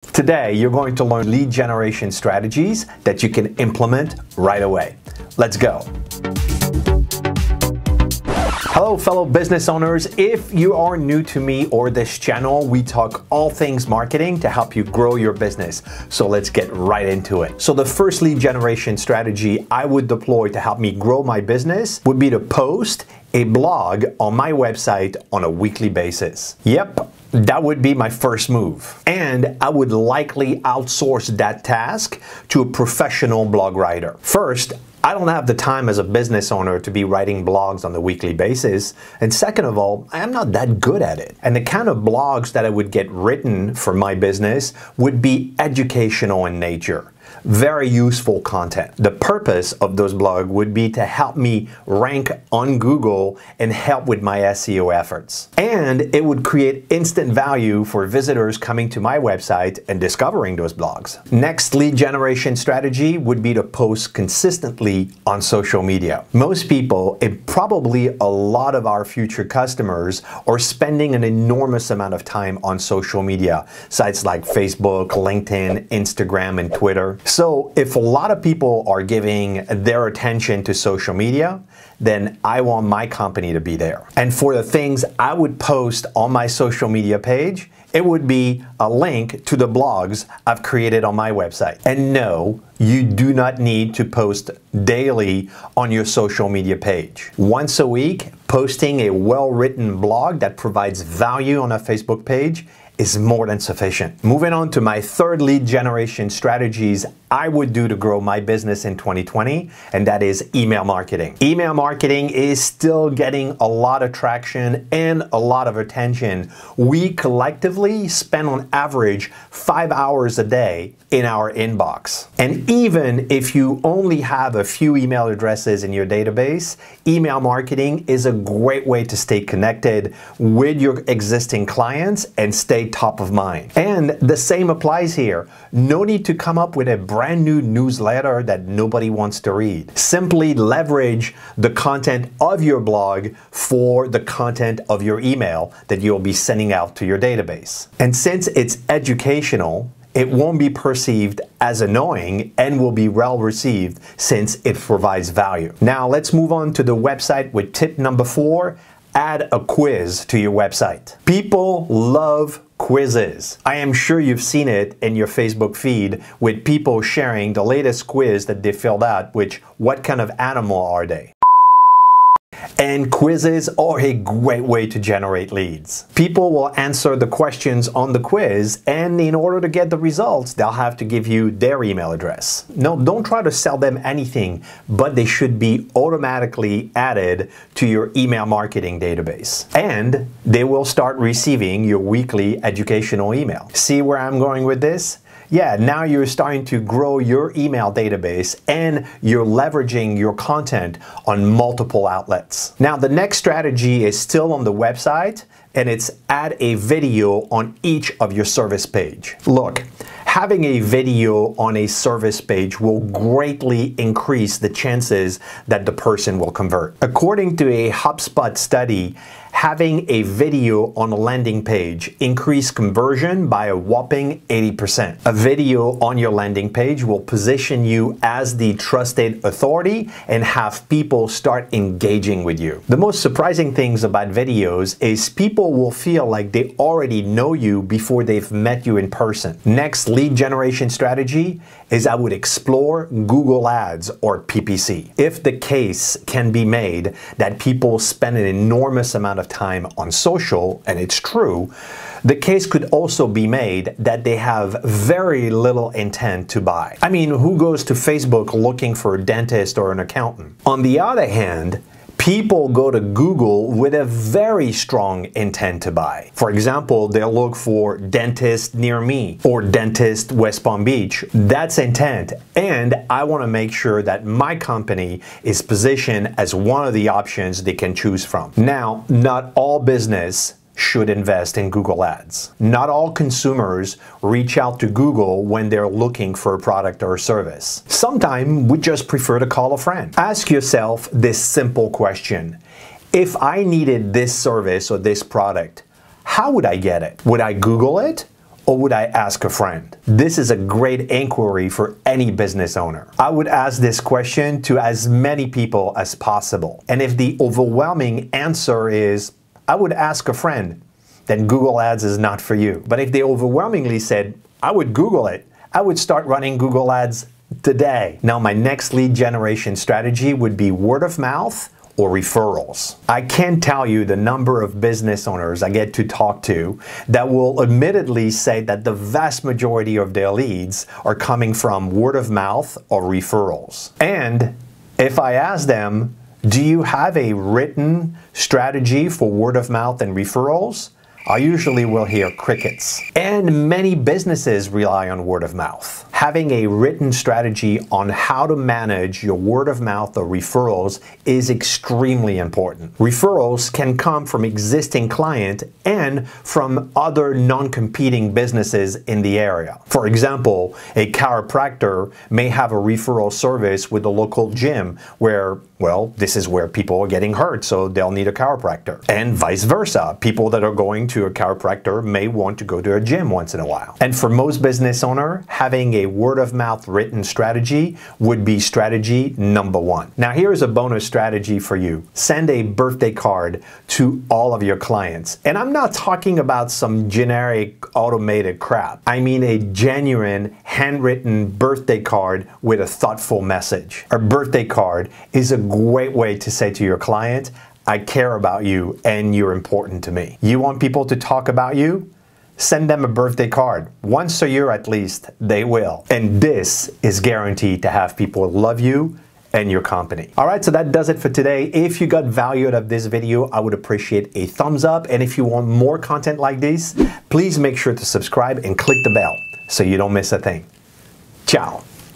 Today, you're going to learn lead generation strategies that you can implement right away. Let's go. Hello, fellow business owners. If you are new to me or this channel, we talk all things marketing to help you grow your business. So let's get right into it. So the first lead generation strategy I would deploy to help me grow my business would be to post a blog on my website on a weekly basis. Yep. That would be my first move. And I would likely outsource that task to a professional blog writer. First, I don't have the time as a business owner to be writing blogs on a weekly basis. And second of all, I am not that good at it. And the kind of blogs that I would get written for my business would be educational in nature. Very useful content. The purpose of those blogs would be to help me rank on Google and help with my SEO efforts. And it would create instant value for visitors coming to my website and discovering those blogs. Next lead generation strategy would be to post consistently on social media. Most people, and probably a lot of our future customers, are spending an enormous amount of time on social media, sites like Facebook, LinkedIn, Instagram, and Twitter. So if a lot of people are giving their attention to social media, then I want my company to be there. And for the things I would post on my social media page, it would be a link to the blogs I've created on my website. And no, you do not need to post daily on your social media page. Once a week, posting a well-written blog that provides value on a Facebook page is more than sufficient. Moving on to my third lead generation strategies I would do to grow my business in 2020, and that is email marketing. Email marketing is still getting a lot of traction and a lot of attention. We collectively spend on average 5 hours a day in our inbox. And even if you only have a few email addresses in your database, email marketing is a great way to stay connected with your existing clients and stay top of mind. And the same applies here. No need to come up with a brand new newsletter that nobody wants to read. Simply leverage the content of your blog for the content of your email that you'll be sending out to your database. And since it's educational, it won't be perceived as annoying and will be well received since it provides value. Now let's move on to the website with tip number 4. Add a quiz to your website. People love quizzes. I am sure you've seen it in your Facebook feed with people sharing the latest quiz that they filled out, which what kind of animal are they? And quizzes are a great way to generate leads. People will answer the questions on the quiz, and in order to get the results, they'll have to give you their email address. No, don't try to sell them anything, but they should be automatically added to your email marketing database. And they will start receiving your weekly educational email. See where I'm going with this? Yeah, now you're starting to grow your email database and you're leveraging your content on multiple outlets. Now, the next strategy is still on the website, and it's add a video on each of your service page. Look, having a video on a service page will greatly increase the chances that the person will convert. According to a HubSpot study, having a video on a landing page increased conversion by a whopping 80%. A video on your landing page will position you as the trusted authority and have people start engaging with you. The most surprising things about videos is people will feel like they already know you before they've met you in person. Next lead generation strategy is I would explore Google Ads or PPC. If the case can be made that people spend an enormous amount of time on social, and it's true, the case could also be made that they have very little intent to buy. I mean, who goes to Facebook looking for a dentist or an accountant? On the other hand, people go to Google with a very strong intent to buy. For example, they'll look for dentist near me or dentist West Palm Beach. That's intent. And I want to make sure that my company is positioned as one of the options they can choose from. Now, not all business should invest in Google Ads. Not all consumers reach out to Google when they're looking for a product or a service. Sometimes we just prefer to call a friend. Ask yourself this simple question. If I needed this service or this product, how would I get it? Would I Google it? or would I ask a friend? This is a great inquiry for any business owner. I would ask this question to as many people as possible. And if the overwhelming answer is, I would ask a friend, then Google Ads is not for you. But if they overwhelmingly said, I would Google it, I would start running Google Ads today. Now, my next lead generation strategy would be word of mouth or referrals. I can't tell you the number of business owners I get to talk to that will admittedly say that the vast majority of their leads are coming from word of mouth or referrals. And if I ask them, do you have a written strategy for word of mouth and referrals? I usually will hear crickets. And many businesses rely on word of mouth. Having a written strategy on how to manage your word of mouth or referrals is extremely important. Referrals can come from existing clients and from other non-competing businesses in the area. For example, a chiropractor may have a referral service with a local gym where, well, this is where people are getting hurt, so they'll need a chiropractor. And vice versa. People that are going to a chiropractor may want to go to a gym once in a while. And for most business owners, having a word of mouth written strategy would be strategy number one. Now, here's a bonus strategy for you. Send a birthday card to all of your clients. And I'm not talking about some generic automated crap. I mean a genuine handwritten birthday card with a thoughtful message. A birthday card is a great way to say to your client, I care about you and you're important to me. You want people to talk about you? Send them a birthday card. Once a year at least, they will. And this is guaranteed to have people love you and your company. All right, so that does it for today. If you got value out of this video, I would appreciate a thumbs up. And if you want more content like this, please make sure to subscribe and click the bell so you don't miss a thing. Ciao.